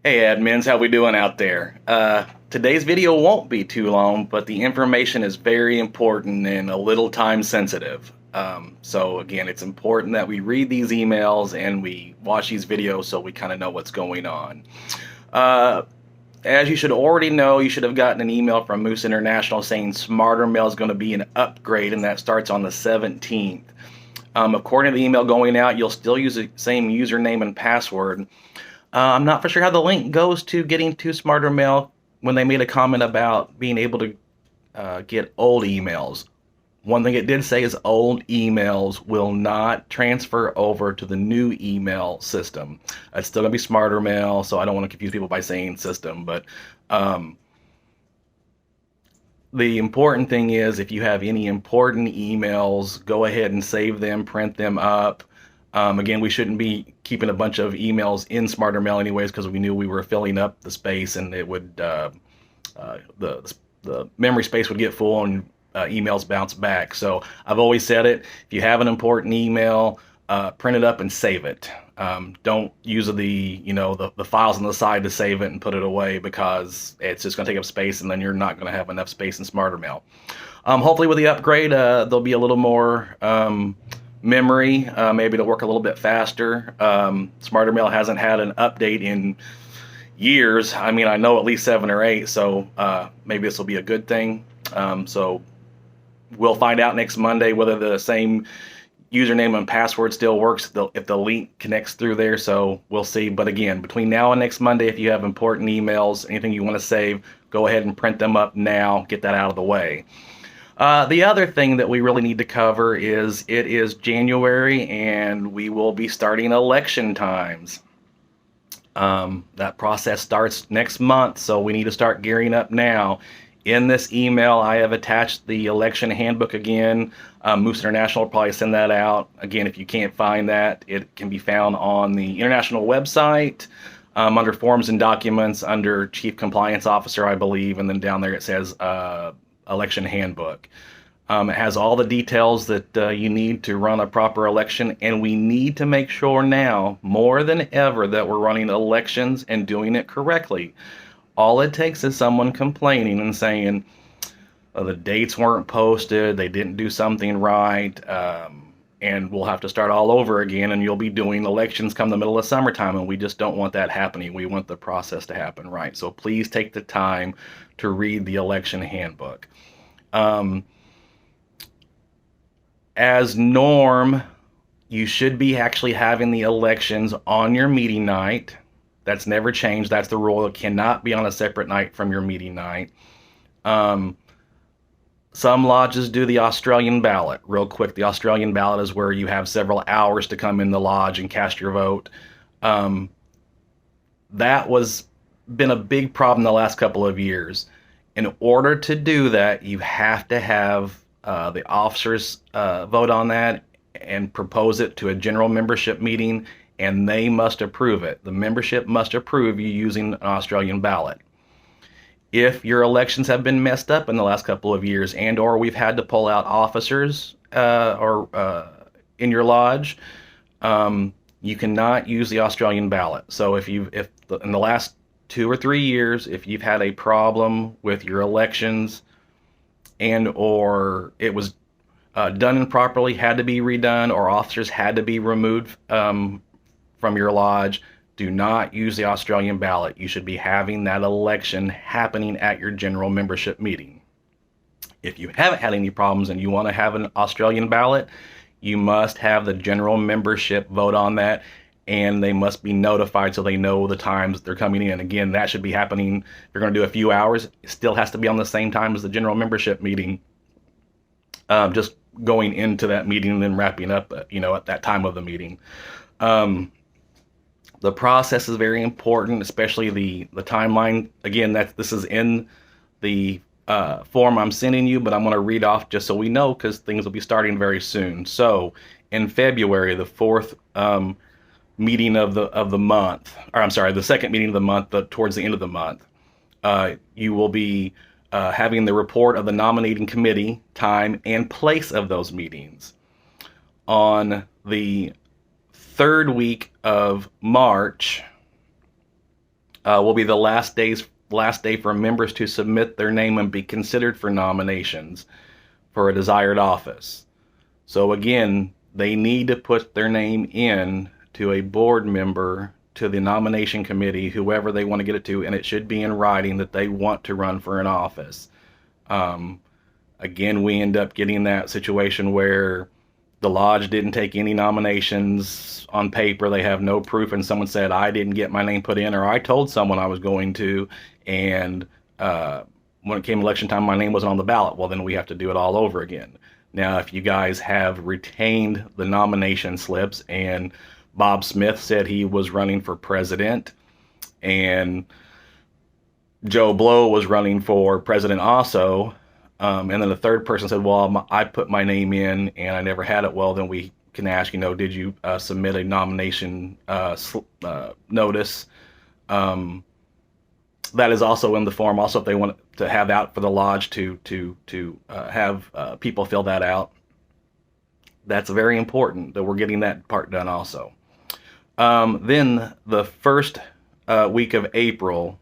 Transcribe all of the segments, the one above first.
Hey admins, how we doing out there? Today's video won't be too long, but the information is very important and a little time sensitive. So again, it's important that we read these emails and we watch these videos so we kind of know what's going on. Uh, as you should already know, you should have gotten an email from Moose International saying Smarter Mail is going to be an upgrade, and that starts on the 17th. According to the email going out, you'll still use the same username and password. I'm not for sure how the link goes to getting to Smarter Mail when they made a comment about being able to get old emails. One thing it did say is old emails will not transfer over to the new email system. It's still going to be Smarter Mail, so I don't want to confuse people by saying system. But the important thing is if you have any important emails, go ahead and save them, print them up. Again, we shouldn't be keeping a bunch of emails in Smarter Mail anyways because we knew we were filling up the space and it would the memory space would get full and emails bounce back. So I've always said it: if you have an important email, print it up and save it. Don't use the files on the side to save it and put it away because it's just going to take up space and then you're not going to have enough space in Smarter Mail. Hopefully with the upgrade, there'll be a little more memory. Maybe it'll work a little bit faster. Smarter Mail hasn't had an update in years. I mean, I know at least 7 or 8, so maybe this will be a good thing. So we'll find out next Monday whether the same username and password still works if the link connects through there. So we'll see. But again, between now and next Monday, if you have important emails, anything you want to save, go ahead and print them up now. Get that out of the way. The other thing that we really need to cover is it is January and we will be starting election times. That process starts next month, so we need to start gearing up now. In this email, I have attached the election handbook again. Moose International will probably send that out. Again, if you can't find that, it can be found on the international website under forms and documents under Chief Compliance Officer, I believe, and then down there it says election handbook. It has all the details that you need to run a proper election, and we need to make sure now, more than ever, that we're running elections and doing it correctly. All it takes is someone complaining and saying the dates weren't posted, they didn't do something right, and we'll have to start all over again, and you'll be doing elections come the middle of summertime, and we just don't want that happening. We want the process to happen right. So please take the time to read the election handbook. As norm, you should be actually having the elections on your meeting night. That's never changed. That's the rule. It cannot be on a separate night from your meeting night. Some lodges do the Australian ballot. Real quick, the Australian ballot is where you have several hours to come in the lodge and cast your vote. That was been a big problem the last couple of years. In order to do that, you have to have the officers vote on that and propose it to a general membership meeting, and they must approve it. The membership must approve you using an Australian ballot. If your elections have been messed up in the last couple of years and or we've had to pull out officers in your lodge, you cannot use the Australian ballot. So if in the last 2 or 3 years, if you've had a problem with your elections and or it was done improperly, had to be redone, or officers had to be removed from your lodge, do not use the Australian ballot. You should be having that election happening at your general membership meeting. If you haven't had any problems and you want to have an Australian ballot, you must have the general membership vote on that, and they must be notified so they know the times they're coming in. Again, that should be happening. If you're going to do a few hours, it still has to be on the same time as the general membership meeting. Just going into that meeting and then wrapping up, at that time of the meeting. The process is very important, especially the timeline. Again, this is in the form I'm sending you, but I'm going to read off just so we know because things will be starting very soon. So in February, the 4th meeting of the month, or I'm sorry, the 2nd meeting of the month, but towards the end of the month, you will be having the report of the nominating committee, time and place of those meetings. On the 3rd week of March, will be the last day for members to submit their name and be considered for nominations for a desired office. So again, they need to put their name in to a board member, to the nomination committee, whoever they want to get it to, and it should be in writing that they want to run for an office. Um, Again, we end up getting that situation where the lodge didn't take any nominations on paper. They have no proof, and someone said, I didn't get my name put in, or I told someone I was going to, and when it came election time, my name wasn't on the ballot. Well, then we have to do it all over again. Now, if you guys have retained the nomination slips, and Bob Smith said he was running for president, and Joe Blow was running for president also, and then the third person said, well, I put my name in and I never had it. Well, then we can ask, did you submit a nomination notice? That is also in the form. Also, if they want to have out for the lodge to have people fill that out, that's very important that we're getting that part done also. Then the first week of April,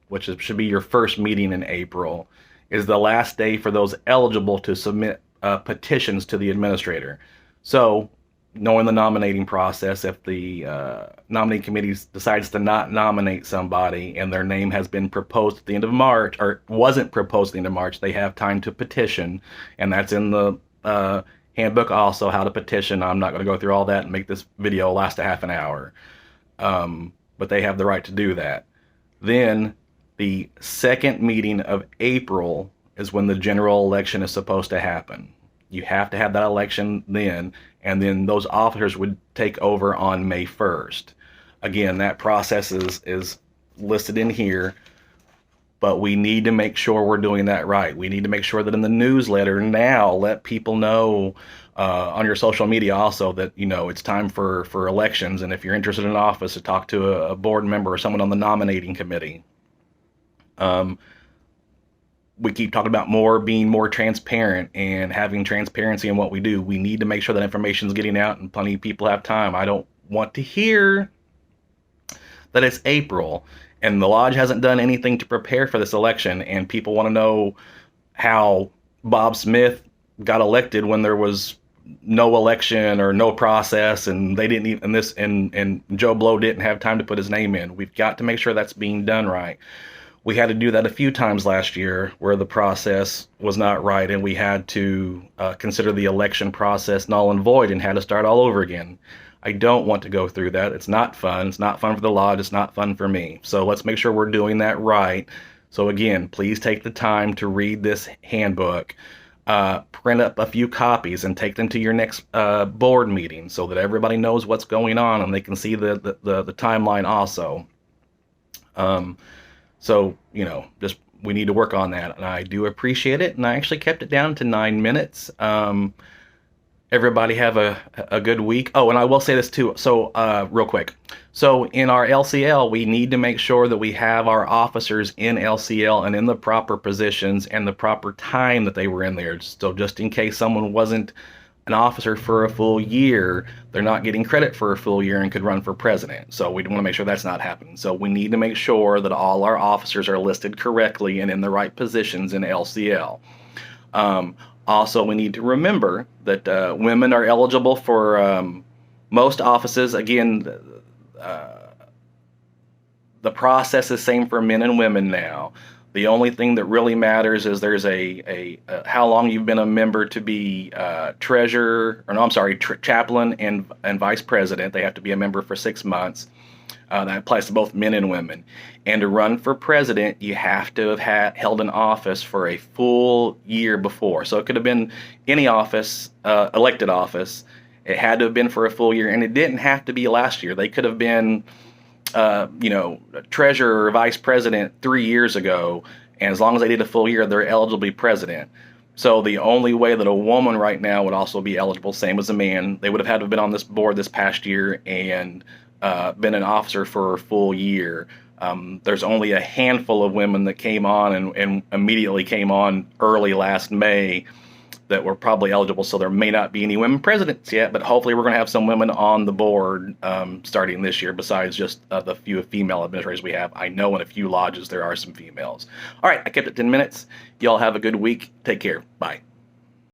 which should be your first meeting in April, is the last day for those eligible to submit petitions to the administrator. So, knowing the nominating process, if the nominating committee decides to not nominate somebody and their name has been proposed at the end of March, or wasn't proposed at the end of March, they have time to petition, and that's in the handbook also, how to petition. I'm not going to go through all that and make this video last a half an hour, but they have the right to do that. Then the second meeting of April is when the general election is supposed to happen. You have to have that election then, and then those officers would take over on May 1st. Again, that process is listed in here, but we need to make sure we're doing that right. We need to make sure that in the newsletter now, let people know on your social media also that, it's time for elections, and if you're interested in an office, to talk to a board member or someone on the nominating committee. We keep talking about being more transparent and having transparency in what we do. We need to make sure that information is getting out and plenty of people have time. I don't want to hear that it's April and the lodge hasn't done anything to prepare for this election, and people want to know how Bob Smith got elected when there was no election or no process, and they didn't even and Joe Blow didn't have time to put his name in. We've got to make sure that's being done right. We had to do that a few times last year where the process was not right, and we had to consider the election process null and void and had to start all over again. I don't want to go through that. It's not fun. It's not fun for the lodge. It's not fun for me. So let's make sure we're doing that right. So again, please take the time to read this handbook. Print up a few copies and take them to your next board meeting so that everybody knows what's going on and they can see the timeline also. So, just we need to work on that, and I do appreciate it, and I actually kept it down to 9 minutes. Everybody have a good week. Oh, and I will say this too, so real quick. So in our LCL, we need to make sure that we have our officers in LCL and in the proper positions and the proper time that they were in there. So just in case someone wasn't an officer for a full year, they're not getting credit for a full year and could run for president. So we want to make sure that's not happening. So we need to make sure that all our officers are listed correctly and in the right positions in LCL. Also, we need to remember that women are eligible for most offices. Again, the process is same for men and women now. The only thing that really matters is there's a how long you've been a member to be chaplain and vice president. They have to be a member for 6 months. That applies to both men and women. And to run for president, you have to have held an office for a full year before. So it could have been any office, elected office. It had to have been for a full year, and it didn't have to be last year. They could have been treasurer or vice president 3 years ago, and as long as they did a full year, they're eligible to be president. So the only way that a woman right now would also be eligible, same as a man, they would have had to have been on this board this past year and been an officer for a full year. There's only a handful of women that came on and immediately came on early last May that were probably eligible, so there may not be any women presidents yet, but hopefully we're going to have some women on the board starting this year, besides just the few female administrators we have. I know in a few lodges there are some females. All right, I kept it 10 minutes. Y'all have a good week. Take care. Bye.